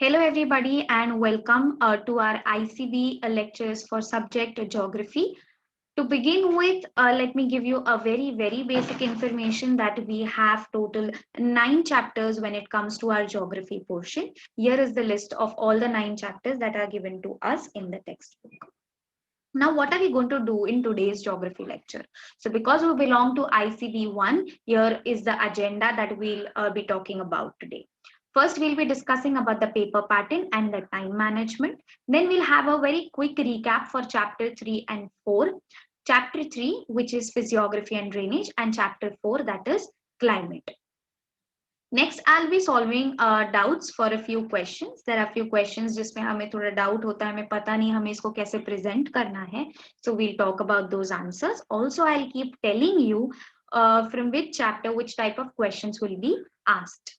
Hello everybody and welcome to our ICB lectures for subject geography. To begin with, let me give you a very basic information that we have total 9 chapters when it comes to our geography portion. Here is the list of all the 9 chapters that are given to us in the textbook. Now, what are we going to do in today's geography lecture? So because we belong to ICB 1, here is the agenda that we'll be talking about today. First, we'll be discussing about the paper pattern and the time management. Then we'll have a very quick recap for chapter 3 and 4. Chapter 3, which is physiography and drainage, and chapter 4, that is climate. Next, I'll be solving doubts for a few questions. There are a few questions जिसमें हमें थोड़ा doubt होता है, हमें पता नहीं हमें इसको कैसे present करना है. So we'll talk about those answers. Also, I'll keep telling you from which chapter, which type of questions will be asked.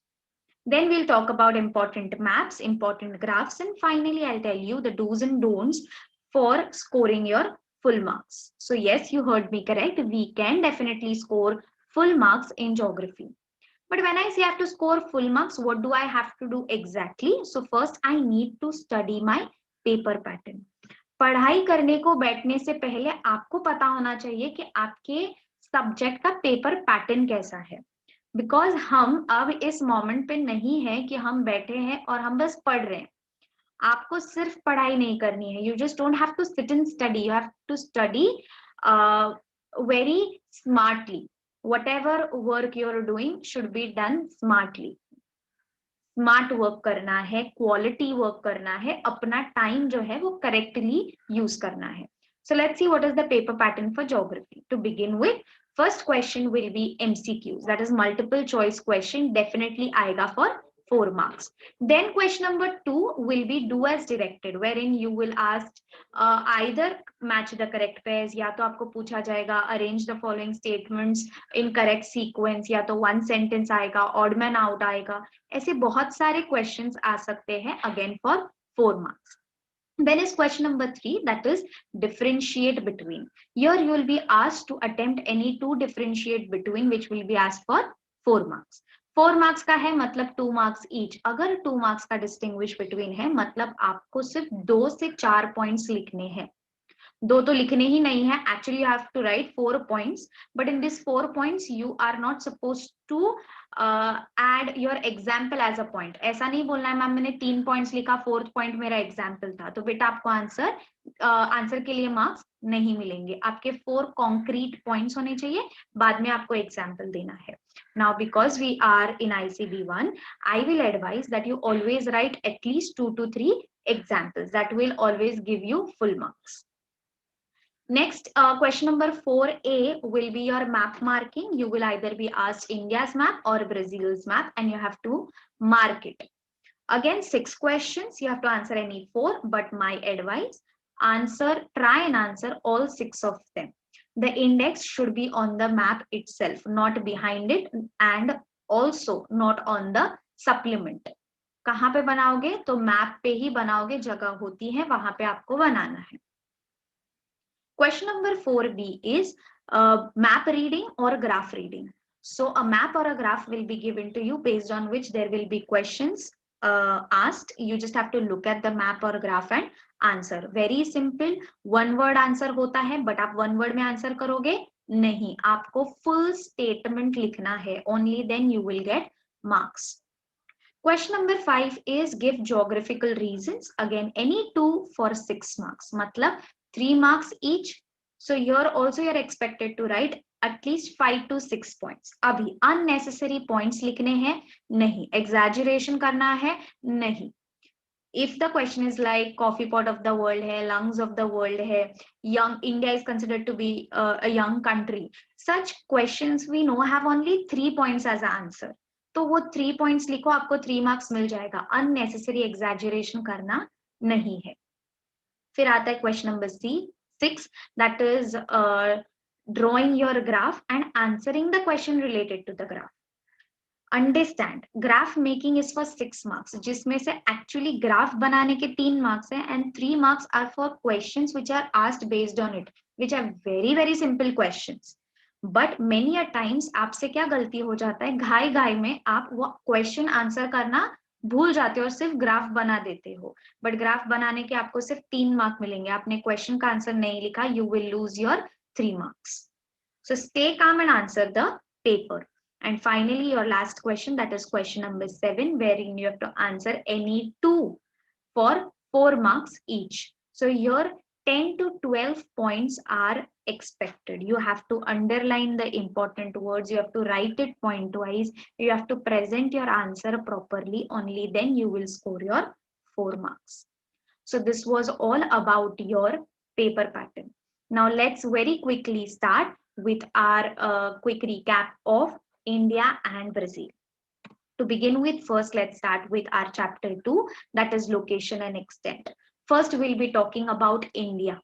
Then we'll talk about important maps, important graphs, and finally, I'll tell you the do's and don'ts for scoring your full marks. So yes, you heard me correct. We can definitely score full marks in geography. But when I say I have to score full marks, what do I have to do exactly? So first I need to study my paper pattern. पढ़ाई करने को बैठने से पहले आपको पता होना चाहिए कि आपके सब्जेक्ट का पेपर पैटर्न कैसा है. बिकॉज हम अब इस मोमेंट पे नहीं है कि हम बैठे हैं और हम बस पढ़ रहे हैं. आपको सिर्फ पढ़ाई नहीं करनी है. You just don't have to sit and study. You have to study very smartly. whatever work you are doing should be done smartly. Smart work करना है, क्वालिटी वर्क करना है, अपना टाइम जो है वो करेक्टली यूज करना है. So let's see what is the paper pattern for geography. To begin with, first question will be MCQs, that is multiple choice question. Definitely आएगा for 4 marks. Then question number 2 will be do as directed, wherein you will ask either match the correct pairs, या तो आपको पूछा जाएगा arrange the following statements in correct sequence, या तो one sentence आएगा, odd man out आएगा. ऐसे बहुत सारे questions आ सकते हैं again for 4 marks. Then is question number 3, that is differentiate between. Here you will be asked to attempt any two differentiate between, which will be asked for 4 marks. 4 marks का है मतलब 2 marks each. अगर 2 marks का distinguish between है मतलब आपको सिर्फ 2 से 4 points लिखने हैं. 2 तो लिखने ही नहीं है. Actually you have to write 4 points, but in these 4 points you are not supposed to add your example as a point. ऐसा नहीं बोलना है मैम मैंने 3 points लिखा, 4th point मेरा example था. तो बेटा आपको आंसर के लिए मार्क्स नहीं मिलेंगे. आपके 4 concrete points होने चाहिए, बाद में आपको example देना है. Now because we are in ICB1, I will advise that you always write at least 2 to 3 examples. That will always give you full marks. Next, question number 4A will be your map marking. You will either be asked India's map or Brazil's map, and you have to mark it. Again, 6 questions. You have to answer any 4, but my advice, try and answer all 6 of them. The index should be on the map itself, not behind it, and also not on the supplement. कहाँ पे बनाओगे? तो map पे ही बनाओगे, जगह होती है वहां पे आपको बनाना है. Question number 4B is map reading or graph reading. So a map or a graph will be given to you based on which there will be questions asked. You just have to look at the map or graph and answer. Very simple. One word answer होता है, but आप one word में answer करोगे नहीं. आपको full statement लिखना है. Only then you will get marks. Question number 5 is give geographical reasons. Again, any 2 for 6 marks. मतलब 3 marks each. So here also you're expected to write at least 5 to 6 points. अभी unnecessary points लिखने हैं नहीं. Exaggeration करना है नहीं. If the question is like coffee pot of the world है, lungs of the world है, young India is considered to be a young country. Such questions we know have only 3 points as an answer. तो वो 3 points लिखो, आपको 3 marks मिल जाएगा. Unnecessary exaggeration करना नहीं है. फिर आता है question number 6, that is drawing your graph and answering the question related to the graph. Understand, graph making is for 6 marks, जिसमें से actually graph बनाने के 3 marks हैं and 3 marks are for questions which are asked based on it, which are very simple questions. But many a times आपसे क्या गलती हो जाता है, घाई में आप वो question answer करना भूल जाते हो और सिर्फ ग्राफ बना देते हो, बट ग्राफ बनाने के आपको सिर्फ 3 मार्क मिलेंगे, आपने क्वेश्चन का आंसर नहीं लिखा, you will lose your 3 marks. So stay calm and answer the paper. And finally, your last question, that is question number 7, wherein you have to answer any 2 for 4 marks each. So your 10 to 12 points are expected. You have to underline the important words. You have to write it point wise. You have to present your answer properly. Only then you will score your 4 marks. So this was all about your paper pattern. Now let's very quickly start with our quick recap of India and Brazil. To begin with, first let's start with our chapter 2, that is location and extent. First, we'll be talking about India.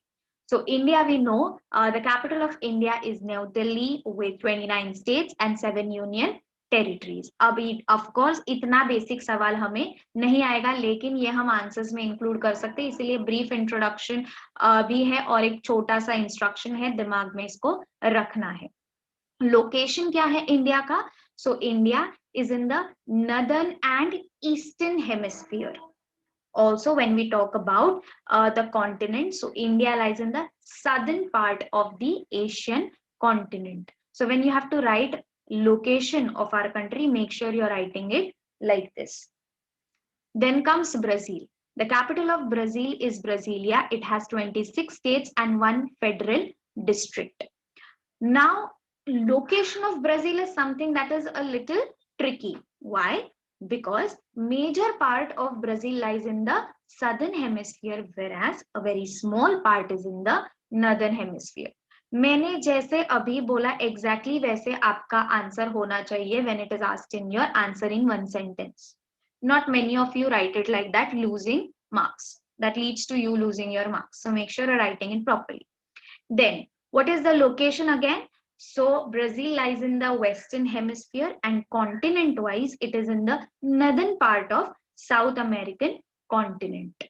So India, we know the capital of India is New Delhi with 29 states and 7 union territories. अभी of course इतना basic सवाल हमें नहीं आएगा, लेकिन ये हम answers में इंक्लूड कर सकते हैं, इसीलिए ब्रीफ इंट्रोडक्शन भी है और एक छोटा सा इंस्ट्रक्शन है, दिमाग में इसको रखना है. लोकेशन क्या है इंडिया का? So India is in the northern and eastern hemisphere. Also, when we talk about the continent, so India lies in the southern part of the Asian continent. So when you have to write location of our country, make sure you're writing it like this. Then comes Brazil. The capital of Brazil is Brasilia. It has 26 states and 1 federal district. Now, location of Brazil is something that is a little tricky. Why? Because major part of Brazil lies in the southern hemisphere, whereas a very small part is in the northern hemisphere. मैंने जैसे अभी बोला exactly वैसे आपका answer होना चाहिए when it is asked in your answer in one sentence. Not many of you write it like that, losing marks. That leads to you losing your marks. So make sure you're writing it properly. Then, what is the location again? So Brazil lies in the western hemisphere, and continent wise it is in the northern part of South American continent.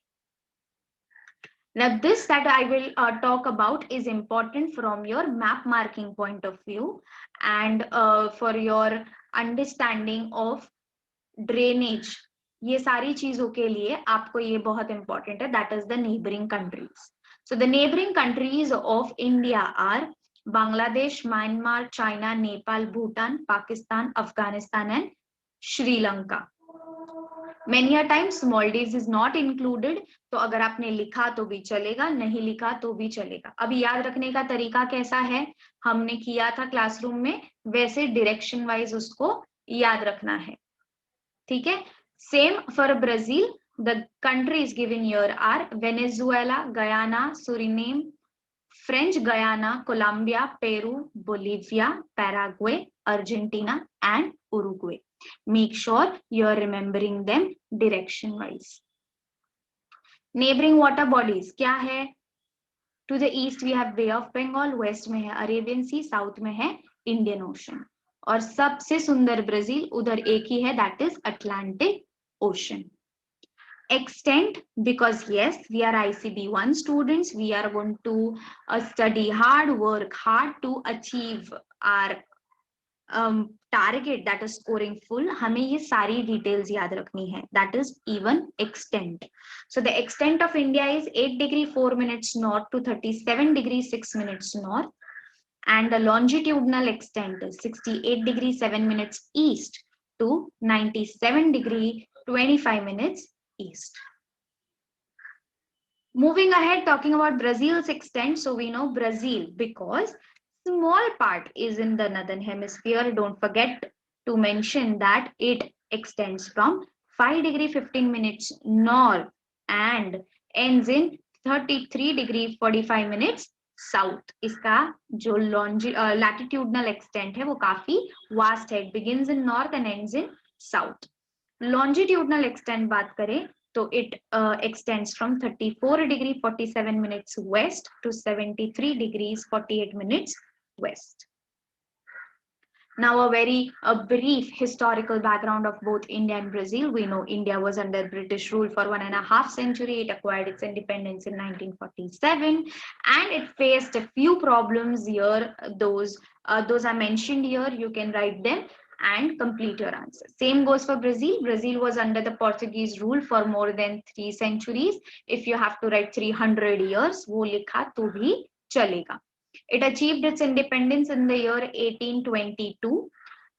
Now this that I will talk about is important from your map marking point of view and for your understanding of drainage. ये सारी चीजों के लिए आपको ये बहुत important है, that is the neighboring countries. So the neighboring countries of India are Bangladesh, Myanmar, China, Nepal, Bhutan, Pakistan, Afghanistan and Sri Lanka. Many a times Maldives is not included, तो अगर आपने लिखा तो भी चलेगा, नहीं लिखा तो भी चलेगा. अभी याद रखने का तरीका कैसा है, हमने किया था क्लासरूम में, वैसे डायरेक्शन वाइज उसको याद रखना है. ठीक है. Same for Brazil. The countries given here are Venezuela, Guyana, Suriname, French Guyana, Colombia, Peru, Bolivia, Paraguay, Argentina, and Uruguay. Make sure you're remembering them direction wise. Neighboring water bodies क्या है? To the east we have Bay of Bengal, west में है Arabian Sea, south में है Indian Ocean. और सबसे सुंदर Brazil उधर एक ही है, that is Atlantic Ocean. Extent, because yes, we are ICB1 students, we are going to study hard, work hard to achieve our target, that is scoring full. हमें ये सारी details याद रखनी है, that is even extent. So the extent of India is 8 degree 4 minutes north to 37 degree 6 minutes north, and the longitudinal extent is 68 degree 7 minutes east to 97 degree 25 minutes east. Moving ahead, talking about Brazil's extent. So we know Brazil because small part is in the northern hemisphere. Don't forget to mention that it extends from 5 degree 15 minutes north and ends in 33 degree 45 minutes south. इसका जो latitudinal extent है वो काफी vast है. It begins in north and ends in south. Longitudinal extent बात करें तो it extends from 34 degree 47 minutes west to 73 degrees 48 minutes west. Now a very brief historical background of both India and Brazil. We know India was under British rule for 1.5 centuries. It acquired its independence in 1947 and it faced a few problems here. Those are mentioned here. You can write them. and complete your answer. Same goes for Brazil. Brazil was under the Portuguese rule for more than 3 centuries. If you have to write 300 years, वो लिखा तो भी चलेगा. It achieved its independence in the year 1822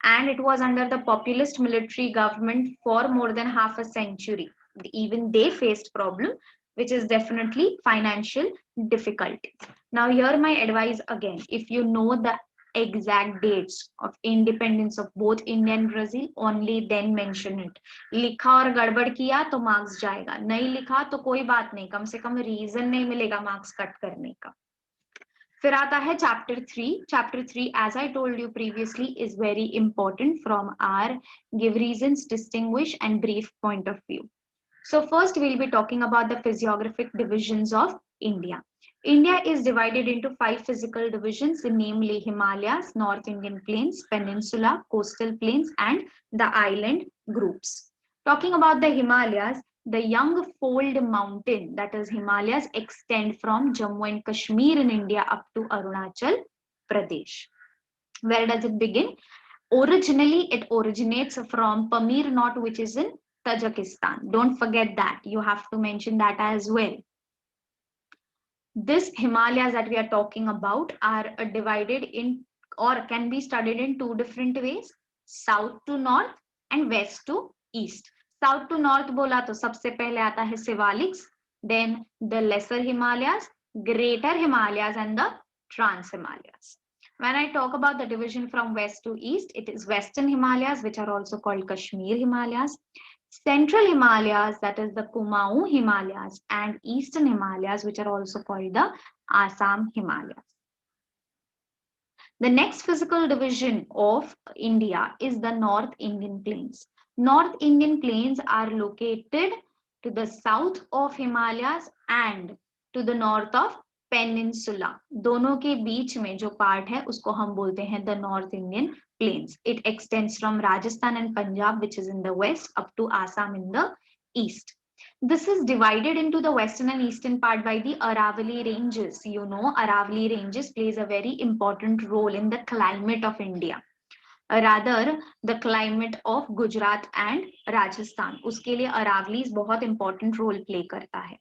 and it was under the populist military government for more than half a century. Even they faced problem, which is definitely financial difficulties. Now here my advice again, if you know the exact dates of independence of both India and Brazil, only then mention it. लिखा और गड़बड़ किया तो marks जाएगा, नहीं लिखा तो कोई बात नहीं, कम से कम रीजन नहीं मिलेगा मार्क्स कट करने का. फिर आता है chapter 3. Chapter 3, as I told you previously, is very important from our give reasons, distinguish and brief point of view. So first we'll be talking about the physiographic divisions of India. India is divided into 5 physical divisions, namely Himalayas, North Indian Plains, Peninsula, Coastal Plains, and the island groups. Talking about the Himalayas, the young fold mountain, that is Himalayas, extend from Jammu and Kashmir in India up to Arunachal Pradesh. Where does it begin? Originally, it originates from Pamir Knot, which is in Tajikistan. Don't forget that. You have to mention that as well. This Himalayas that we are talking about are divided in or can be studied in 2 different ways, south to north and west to east. South to north bola to sabse pehle aata hai Sivaliks, then the lesser Himalayas, greater Himalayas and the trans Himalayas. When I talk about the division from west to east, it is western Himalayas, which are also called Kashmir Himalayas, central Himalayas, that is the Kumaon Himalayas, and eastern Himalayas, which are also called the Assam Himalayas. The next physical division of India is the North Indian Plains. North Indian Plains are located to the south of Himalayas and to the north of Peninsula. दोनों के बीच में जो part है उसको हम बोलते हैं the North Indian Plains. It extends from Rajasthan and Punjab, which is in the west, up to Assam in the east. This is divided into the western and eastern part by the Aravalli Ranges. You know, Aravalli Ranges plays a very important role in the climate of India. Rather, the climate of Gujarat and Rajasthan. उसके लिए Aravallis बहुत important role play करता है.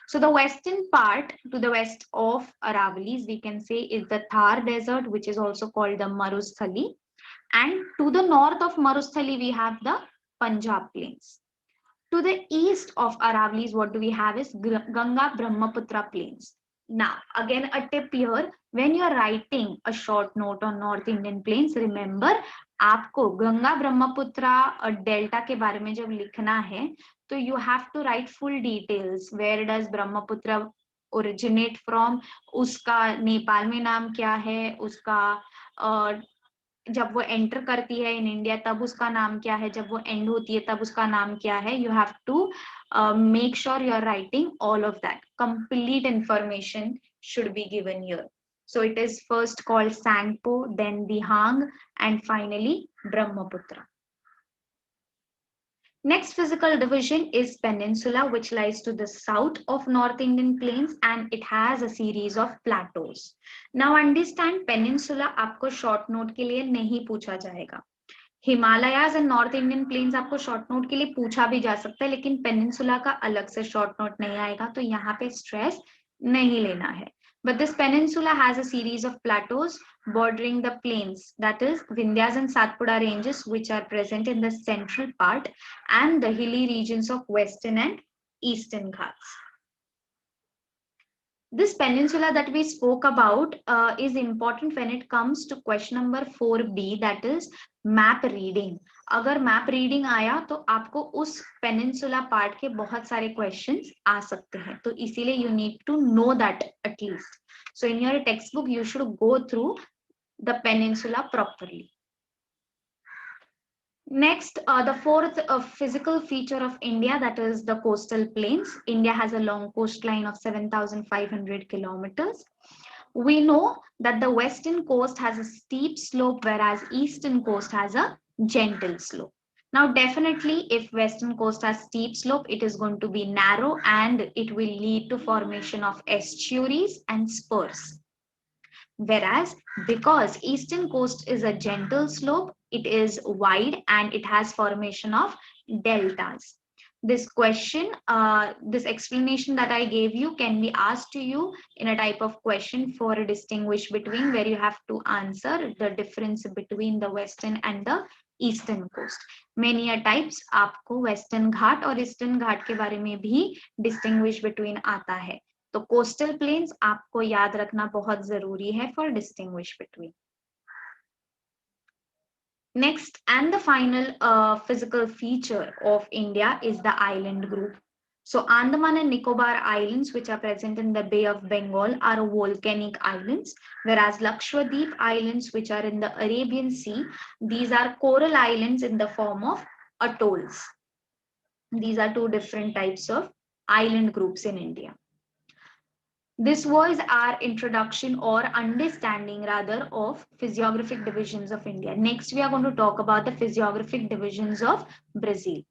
So the western part to the west of Aravallis, we can say, is the Thar Desert, which is also called the Marusthali. And to the north of Marusthali, we have the Punjab Plains. To the east of Aravallis, what do we have is Ganga Brahmaputra Plains. Now, again, a tip here, when you are writing a short note on North Indian Plains, remember, आपको Ganga Brahmaputra delta के बारे में जब लिखना है, तो you have to write full details. Where does Brahmaputra originate from? उसका नेपाल में नाम क्या है? उसका जब वो एंटर करती है इन इंडिया तब उसका नाम क्या है, जब वो एंड होती है तब उसका नाम क्या है. You have to make sure you are writing all of that. Complete information should be given here. So it is first called Sangpo, then Dihang, and finally Brahmaputra. Next physical division is Peninsula, which lies to the south of North Indian Plains and it has a series of plateaus. Now understand, Peninsula आपको short note के लिए नहीं पूछा जाएगा. Himalayas and North Indian Plains आपको short note के लिए पूछा भी जा सकता है, लेकिन Peninsula का अलग से short note नहीं आएगा, तो यहाँ पे stress नहीं लेना है. But this peninsula has a series of plateaus bordering the plains, that is Vindhyas and Satpura ranges, which are present in the central part, and the hilly regions of western and eastern Ghats. This peninsula that we spoke about is important when it comes to question number 4B, that is map reading. अगर map reading आया तो आपको उस peninsula part के बहुत सारे questions आ सकते हैं, तो इसीलिए you need to know that at least. So in your textbook you should go through the peninsula properly. Next, the fourth physical feature of India, that is the coastal plains. India has a long coastline of 7,500 kilometers. We know that the western coast has a steep slope, whereas eastern coast has a gentle slope. Now, definitely, if western coast has steep slope, it is going to be narrow and it will lead to formation of estuaries and spurs. Whereas, because eastern coast is a gentle slope, it is wide and it has formation of deltas. This question, this explanation that I gave you can be asked to you in a type of question for a distinguish between, where you have to answer the difference between the western and the eastern coast. Many a types आपको western ghat और eastern घाट के बारे में भी distinguish between आता है. तो coastal planes आपको याद रखना बहुत जरूरी है for distinguish between. Next and the final physical feature of India is the island group. So Andaman and Nicobar Islands, which are present in the Bay of Bengal, are volcanic islands, whereas Lakshadweep Islands, which are in the Arabian Sea, these are coral islands in the form of atolls. These are two different types of island groups in India. This was our introduction or understanding rather of physiographic divisions of India. Next, we are going to talk about the physiographic divisions of Brazil.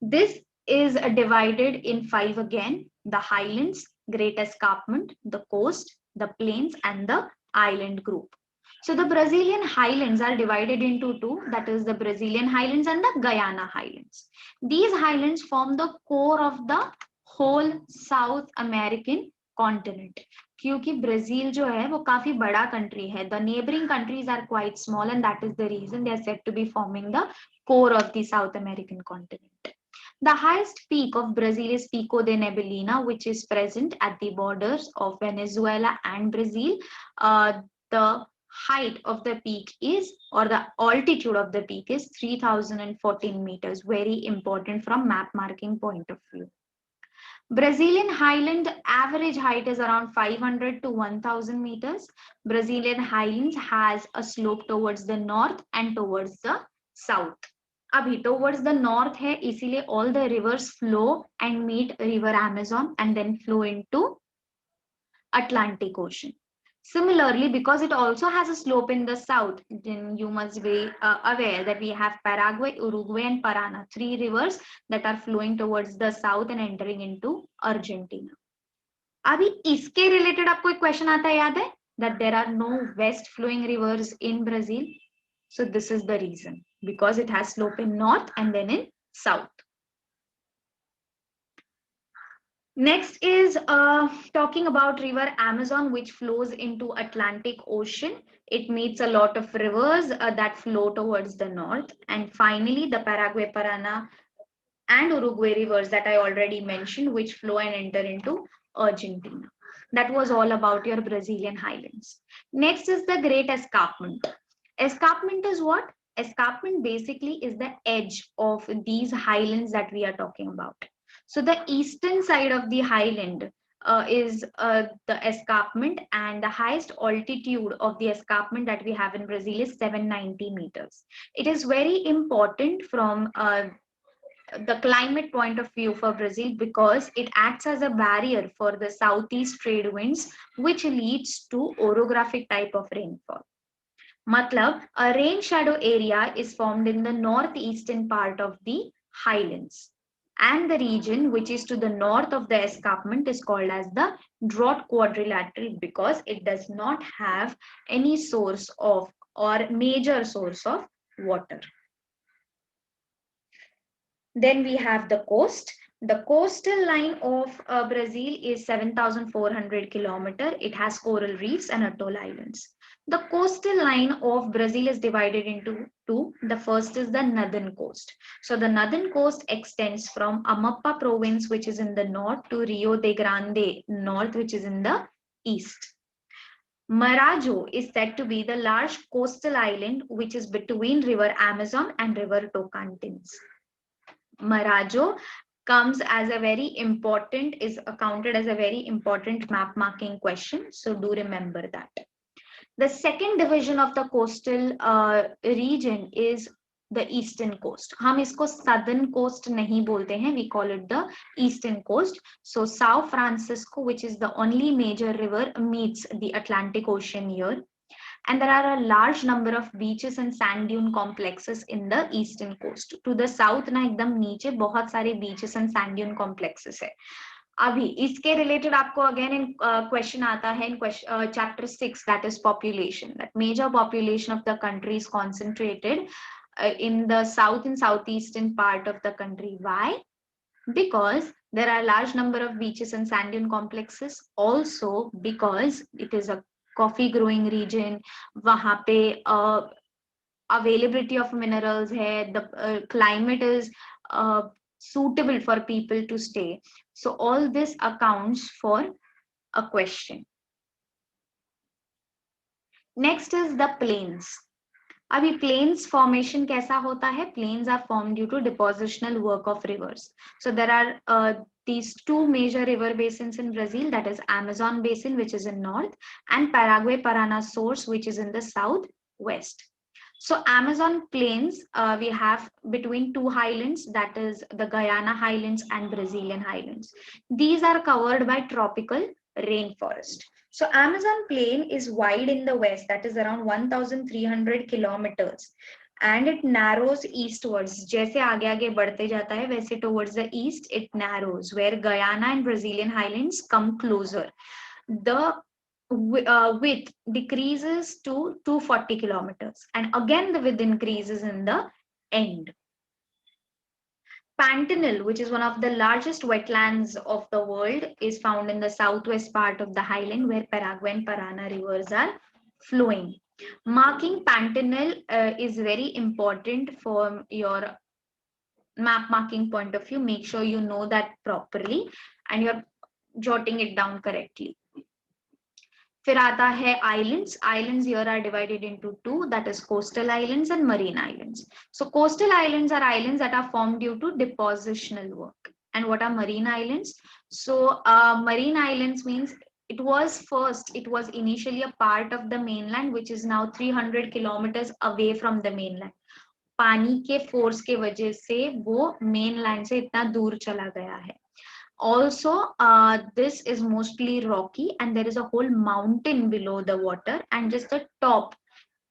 This is divided in 5 again: the highlands, great escarpment, the coast, the plains, and the island group. So the Brazilian highlands are divided into two, that is the Brazilian highlands and the Guyana highlands. These highlands form the core of the whole South American continent. क्योंकि Brazil जो है वो काफी बड़ा country है. The neighboring countries are quite small and that is the reason they are said to be forming the core of the South American continent. The highest peak of Brazil is Pico de Nebelina, which is present at the borders of Venezuela and Brazil. The height of the peak is, or the altitude of the peak is 3014 meters. Very important from map marking point of view. Brazilian highland average height is around 500 to 1000 meters. Brazilian highlands has a slope towards the north and towards the south. अभी towards the north है, इसीलिए all the rivers flow and meet river Amazon and then flow into Atlantic Ocean. Similarly, because it also has a slope in the south, then you must be aware that we have Paraguay, Uruguay, and Paraná, 3 rivers that are flowing towards the south and entering into Argentina. अभी इसके related आपको एक question आता है, याद है? That there are no west flowing rivers in Brazil. So this is the reason, because it has slope in north and then in south. Next is talking about river Amazon, which flows into Atlantic Ocean. It meets a lot of rivers that flow towards the north. And finally, the Paraguay, Paraná, and Uruguay rivers that I already mentioned, which flow and enter into Argentina. That was all about your Brazilian highlands. Next is the Great Escarpment. Escarpment is what? Escarpment basically is the edge of these highlands that we are talking about. So the eastern side of the highland is the escarpment, and the highest altitude of the escarpment that we have in Brazil is 790 meters. It is very important from the climate point of view for Brazil because it acts as a barrier for the southeast trade winds, which leads to orographic type of rainfall. Matlab, a rain shadow area is formed in the northeastern part of the highlands. And the region which is to the north of the escarpment is called as the drought quadrilateral because it does not have any source of or major source of water. Then we have the coast. The coastal line of Brazil is 7,400 kilometers. It has coral reefs and atoll islands. The coastal line of Brazil is divided into two. The first is the northern coast. So the northern coast extends from Amapá province, which is in the north, to Rio de Grande north, which is in the east. Marajo is said to be the large coastal island which is between river Amazon and river Tocantins. Marajo comes as a very important, is accounted as a very important map marking question. So do remember that. The second division of the coastal region is the eastern coast. हम इसको southern coast नहीं बोलते हैं. We call it the eastern coast. So São Francisco, which is the only major river, meets the Atlantic Ocean here. And there are a large number of beaches and sand dune complexes in the eastern coast. To the south ना एकदम नीचे बहुत सारे beaches and sand dune complexes है. अभी इसके related आपको again in question आता है in chapter 6, that is population, that major population of the country is concentrated in the south and southeastern part of the country. Why? Because there are large number of beaches and sand dune complexes. Also because it is a coffee growing region. वहाँ पे availability of minerals है, the climate is suitable for people to stay. So all this accounts for a question. Next is the plains. अभी plains formation कैसा होता है? Plains are formed due to depositional work of rivers. So there are these two major river basins in Brazil, that is Amazon basin, which is in north, and Paraguay Paraná source, which is in the southwest. So Amazon plains, we have between two highlands, that is the Guyana highlands and Brazilian highlands. These are covered by tropical rainforest. So Amazon plain is wide in the west, that is around 1,300 kilometers, and it narrows eastwards. जैसे आगे आगे बढ़ते जाता है वैसे towards the east it narrows, where Guyana and Brazilian highlands come closer. The width decreases to 240 kilometers, and again the width increases in the end. Pantanal, which is one of the largest wetlands of the world, is found in the southwest part of the highland where Paraguay and Parana rivers are flowing. Marking Pantanal is very important for your map marking point of view. Make sure you know that properly and you're jotting it down correctly. फिर आता है islands. Islands here are divided into two, that is coastal islands and marine islands. So coastal islands are islands that are formed due to depositional work. And what are marine islands? So marine islands means it was initially a part of the mainland, which is now 300 kilometers away from the mainland. पानी के force के वजह से वो mainland से इतना दूर चला गया है. Also, this is mostly rocky and there is a whole mountain below the water, and just the top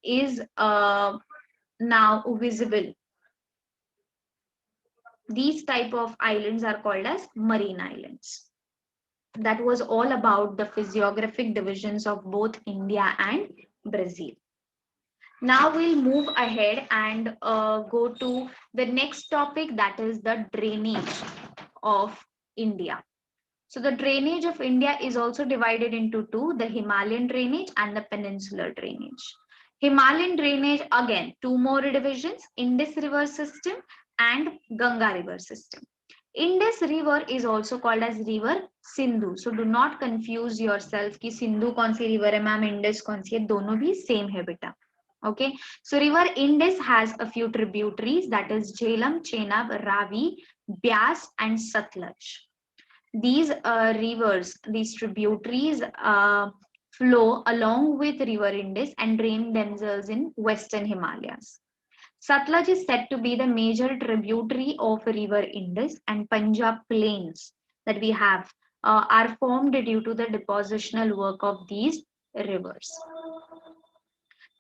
is now visible. These type of islands are called as marine islands. That was all about the physiographic divisions of both India and Brazil. Now we'll move ahead and go to the next topic, that is the drainage of India. So the drainage of India is also divided into two, the Himalayan drainage and the peninsular drainage. Himalayan drainage, again, two more divisions, Indus River system and Ganga River system. Indus River is also called as River Sindhu. So do not confuse yourself कि Sindhu कौन सी river है ma'am, Indus कौन सी है, दोनों भी same है बेटा. Okay, so River Indus has a few tributaries, that is Jhelum, Chenab, Ravi, Byas and Satluj. These rivers, these tributaries flow along with River Indus and drain themselves in western Himalayas. Satluj is said to be the major tributary of River Indus, and Punjab plains that we have are formed due to the depositional work of these rivers.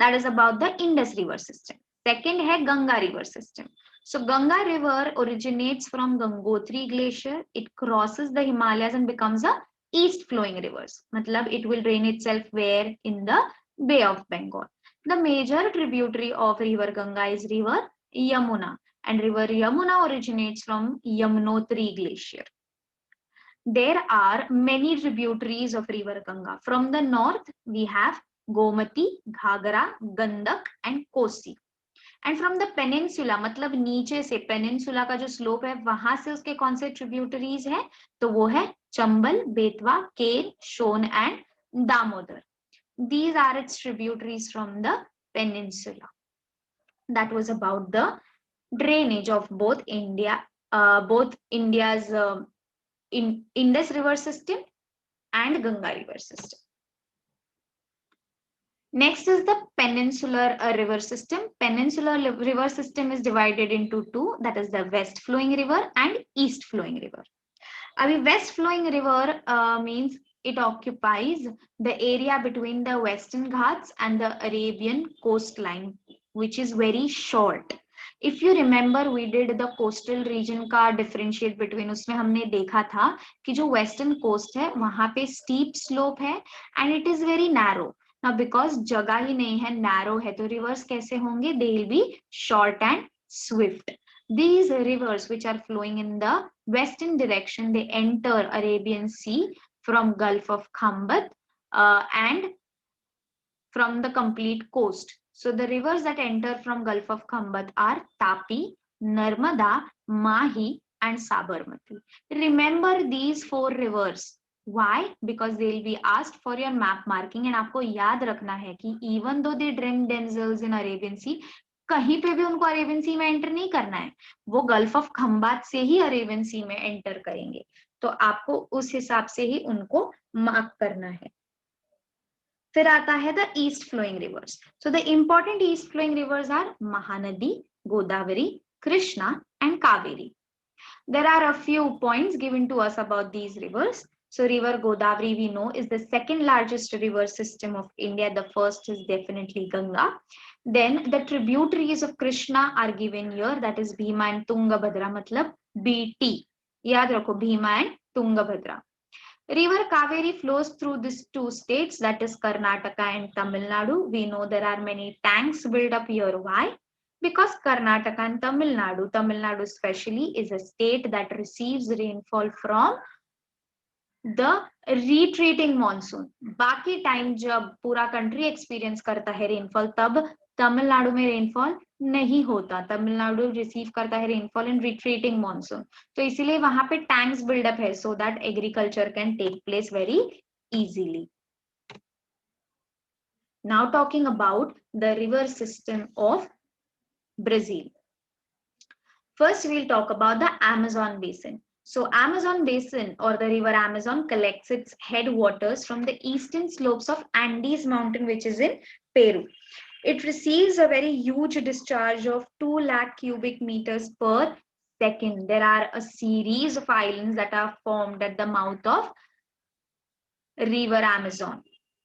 That is about the Indus River system. Second है Ganga River system. So Ganga River originates from Gangotri Glacier. It crosses the Himalayas and becomes a east flowing river. Matlab it will drain itself where? In the Bay of Bengal. The major tributary of River Ganga is River Yamuna, and River Yamuna originates from Yamunotri Glacier. There are many tributaries of River Ganga. From the north, we have Gomati, Ghagra, Gandak and Kosi. And from the peninsula, मतलब नीचे से peninsula का जो slope है वहां से उसके कौन से tributaries है, तो वो है Chambal, Betwa, Ken, Son and Damodar. These are its tributaries from the peninsula. That was about the drainage of both India's Indus River system and Ganga River system. Next is the peninsular river system. Peninsular river system is divided into two, that is the west flowing river and east flowing river. Abhi west flowing river means it occupies the area between the Western Ghats and the Arabian coastline, which is very short. If you remember we did the coastal region का differentiate between, उसमें हमने देखा था कि जो western coast है वहां पे स्टीप स्लोप है and it is very narrow. Now because जगह ही नहीं है, नैरो है, तो रिवर्स कैसे होंगे? They will be short and Swift. These rivers which are flowing in the western direction, they enter Arabian Sea from Gulf of Khambat and from the complete coast. So the rivers that enter from Gulf of Khambat are Tapi, Narmada, Mahi and Sabarmati. Remember these four rivers. Why? Because they will be asked for your map marking and आपको याद रखना है कि even though they drink themselves in Arabian Sea, कहीं पे भी उनको Arabian सी में एंटर नहीं करना है, वो गल्फ ऑफ खंबात से ही अरेबियन सी में एंटर करेंगे, तो आपको उस हिसाब से ही उनको मार्क करना है। फिर आता है the east flowing rivers. So the important east flowing rivers are Mahanadi, Godavari, Krishna and Kaveri. There are a few points given to us about these rivers. So river Godavari we know is the second largest river system of India. The first is definitely Ganga. Then the tributaries of Krishna are given here, that is Bhima and Tungabhadra, matlab BT. याद रखो Bhima and Tungabhadra. River Kaveri flows through these two states, that is Karnataka and Tamil Nadu. We know there are many tanks built up here. Why? Because Karnataka and Tamil Nadu especially is a state that receives rainfall from the retreating monsoon. बाकी time जब पूरा country experience करता है rainfall, तब तमिलनाडु में rainfall नहीं होता। Tamil Nadu receive करता है रेनफॉल इन रिट्रीटिंग मॉनसून, तो इसीलिए वहां पे टैंक्स बिल्डअप है so that agriculture can take place very easily. Now talking about the river system of Brazil. First, we'll talk about the Amazon basin. So Amazon basin or the river Amazon collects its headwaters from the eastern slopes of Andes mountain, which is in Peru. It receives a very huge discharge of 2 lakh cubic meters per second. There are a series of islands that are formed at the mouth of river Amazon.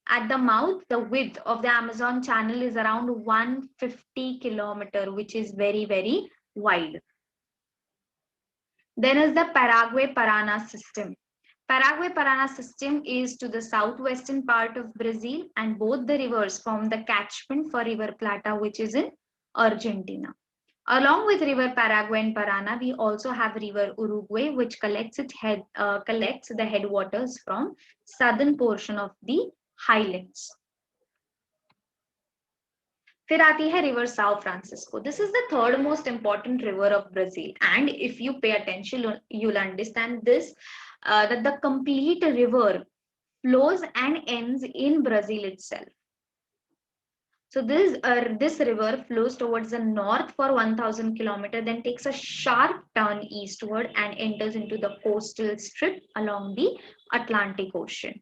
At the mouth, the width of the Amazon channel is around 150 kilometers, which is very, very wide. Then is the Paraguay-Parana system. Paraguay-Parana system is to the southwestern part of Brazil, and both the rivers form the catchment for River Plata, which is in Argentina. Along with River Paraguay and Parana, we also have River Uruguay, which collects the headwaters from southern portion of the highlands. फिर आती है river Sao Francisco. This is the third most important river of Brazil, and if you pay attention, you'll understand this, that the complete river flows and ends in Brazil itself. So this river flows towards the north for 1000 kilometers, then takes a sharp turn eastward and enters into the coastal strip along the Atlantic Ocean.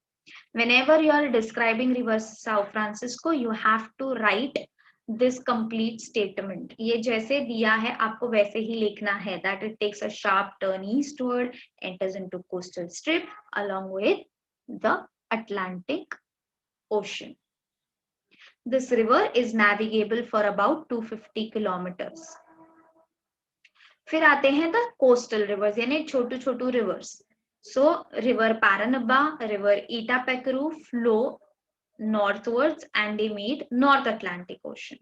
Whenever you are describing river Sao Francisco, you have to write this complete statement. ये जैसे दिया है आपको वैसे ही लिखना है, that it takes a sharp turn eastward, enters into coastal strip along with the Atlantic Ocean. This river is navigable for about 250 kilometers. फिर आते हैं the coastal rivers, यानी छोटू छोटू rivers. So river Paranaba, river Itapecuru flow northwards and they meet North Atlantic Ocean.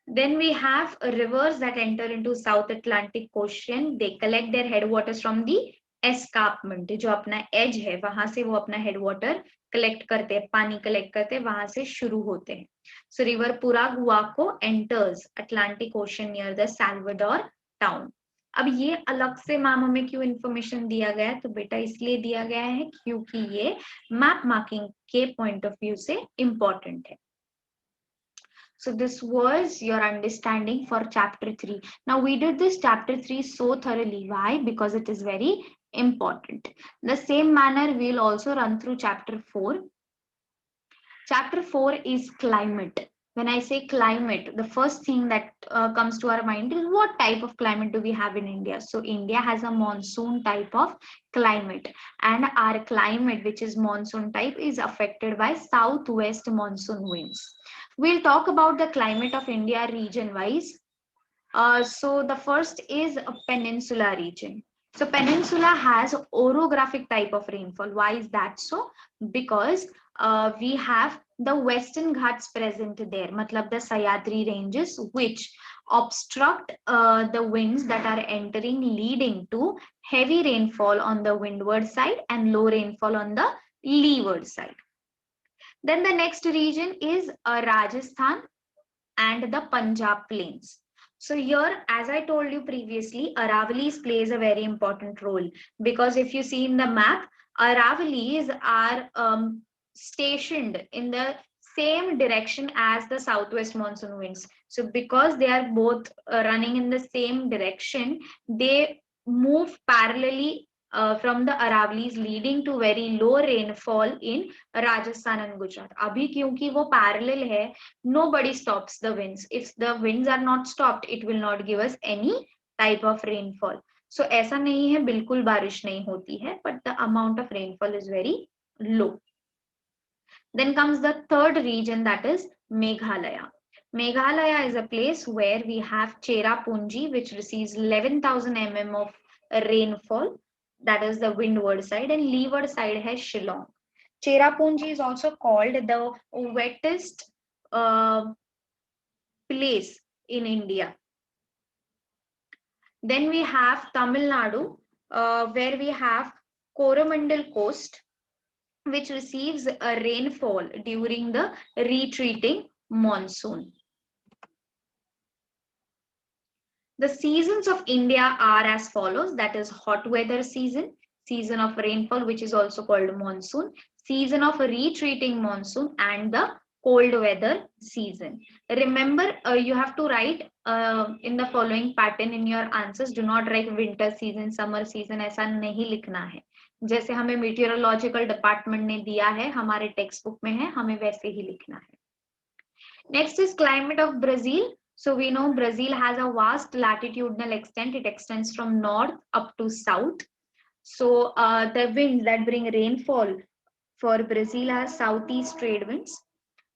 Then we have rivers that enter into South Atlantic Ocean. They collect their headwaters from the escarpment. जो अपना edge है वहां से वो अपना headwater collect करते हैं, पानी collect करते हैं, वहां से शुरू होते हैं. So river Paraguaco enters Atlantic Ocean near the Salvador town. अब ये अलग से मैम हमें क्यों इंफॉर्मेशन दिया गया है? तो बेटा इसलिए दिया गया है क्योंकि ये मैप मार्किंग के पॉइंट ऑफ व्यू से इंपॉर्टेंट है. So this was your understanding for chapter 3. Now we did this chapter 3 so thoroughly. Why? Because it is very important. The same manner we will also run through chapter 4. Chapter 4 is climate. When I say climate, the first thing that comes to our mind is what type of climate do we have in India? So India has a monsoon type of climate, and our climate, which is monsoon type, is affected by southwest monsoon winds. We'll talk about the climate of India region wise. So the first is a peninsula region. So peninsula has orographic type of rainfall. Why is that so? Because we have the Western Ghats present there, matlab the Sayadri ranges, which obstruct the winds that are entering, leading to heavy rainfall on the windward side and low rainfall on the leeward side. Then the next region is Rajasthan and the Punjab plains. So here, as I told you previously, Aravallis plays a very important role, because if you see in the map, Aravallis are stationed in the same direction as the southwest monsoon winds. So because they are both running in the same direction, they move parallelly from the Aravallis, leading to very low rainfall in Rajasthan and Gujarat. अभी क्योंकि वो parallel है, nobody stops the winds. If the winds are not stopped, it will not give us any type of rainfall. So ऐसा नहीं है बिल्कुल बारिश नहीं होती है, but the amount of rainfall is very low. Then comes the third region, that is Meghalaya. Meghalaya is a place where we have Cherrapunji, which receives 11,000 mm of rainfall. That is the windward side, and leeward side has Shillong. Cherrapunji is also called the wettest place in India. Then we have Tamil Nadu, where we have Coromandel coast, which receives a rainfall during the retreating monsoon. The seasons of India are as follows, that is hot weather season, season of rainfall, which is also called monsoon, season of retreating monsoon, and the cold weather season. Remember, you have to write in the following pattern in your answers. Do not write winter season, summer season, ऐसा नहीं लिखना है. जैसे हमें meteorological department ने दिया है, हमारे टेक्स्ट बुक में है, हमें वैसे ही लिखना है. Next is climate of Brazil. So we know Brazil has a vast latitudinal extent. It extends from north up to south. So the winds that bring rainfall for Brazil are southeast trade winds.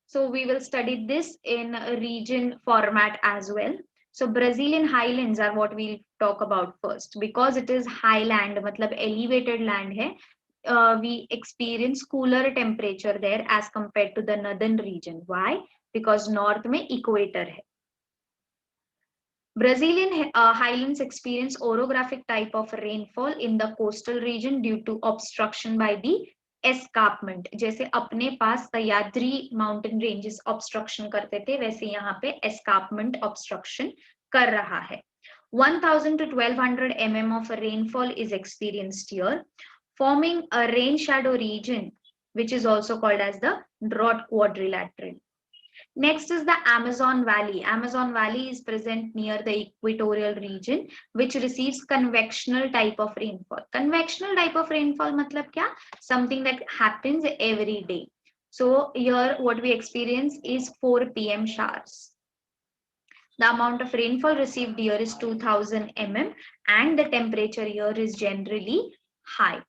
So we will study this in a region format as well. So Brazilian highlands are what we'll talk about first, because it is highland, matlab elevated land hai. We experience cooler temperature there as compared to the northern region. Why? Because north में equator है. Brazilian highlands experience orographic type of rainfall in the coastal region due to obstruction by the escarpment. जैसे अपने पास Sahyadri mountain ranges obstruction करते थे, वैसे यहाँ पे escarpment obstruction कर रहा है. 1000 to 1200 mm of rainfall is experienced here, forming a rain shadow region, which is also called as the drought quadrilateral. Next is the Amazon Valley. Amazon Valley is present near the equatorial region, which receives convectional type of rainfall. Convectional type of rainfall matlab kya? Something that happens every day. So here what we experience is 4 p.m. showers. The amount of rainfall received here is 2000 mm, and the temperature here is generally high.